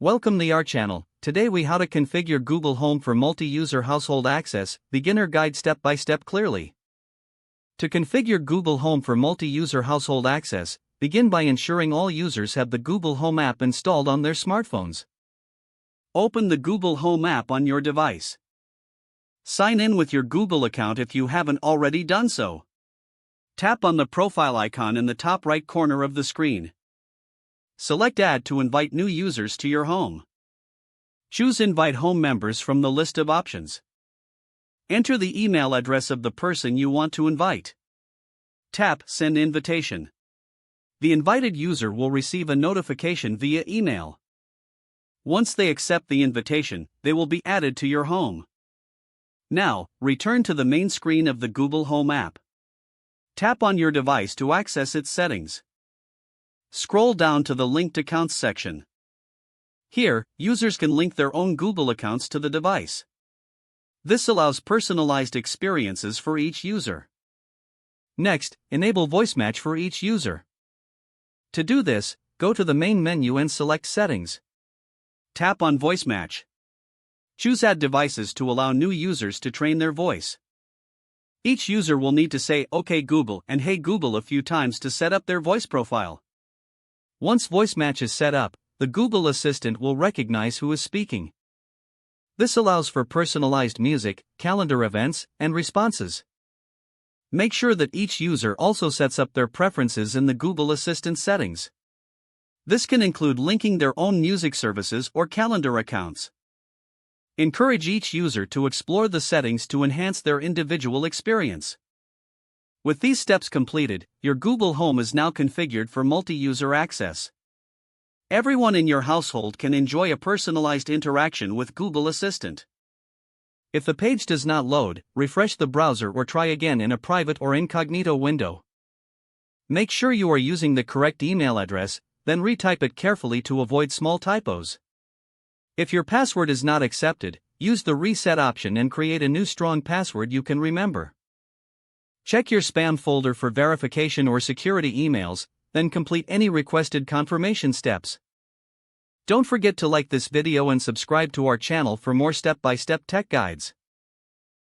Welcome to our channel. Today we how to configure Google Home for multi-user household access, beginner guide step by step clearly. To configure Google Home for multi-user household access, begin by ensuring all users have the Google Home app installed on their smartphones. Open the Google Home app on your device. Sign in with your Google account if you haven't already done so. Tap on the profile icon in the top right corner of the screen. Select Add to invite new users to your home. Choose Invite Home Members from the list of options. Enter the email address of the person you want to invite. Tap Send Invitation. The invited user will receive a notification via email. Once they accept the invitation, they will be added to your home. Now, return to the main screen of the Google Home app. Tap on your device to access its settings. Scroll down to the Linked Accounts section. Here, users can link their own Google accounts to the device. This allows personalized experiences for each user. Next, enable voice match for each user. To do this, go to the main menu and select Settings. Tap on Voice Match. Choose Add Devices to allow new users to train their voice. Each user will need to say OK Google and Hey Google a few times to set up their voice profile. Once voice match is set up, the Google Assistant will recognize who is speaking. This allows for personalized music, calendar events, and responses. Make sure that each user also sets up their preferences in the Google Assistant settings. This can include linking their own music services or calendar accounts. Encourage each user to explore the settings to enhance their individual experience. With these steps completed, your Google Home is now configured for multi-user access. Everyone in your household can enjoy a personalized interaction with Google Assistant. If the page does not load, refresh the browser or try again in a private or incognito window. Make sure you are using the correct email address, then retype it carefully to avoid small typos. If your password is not accepted, use the reset option and create a new strong password you can remember. Check your spam folder for verification or security emails, then complete any requested confirmation steps. Don't forget to like this video and subscribe to our channel for more step-by-step tech guides.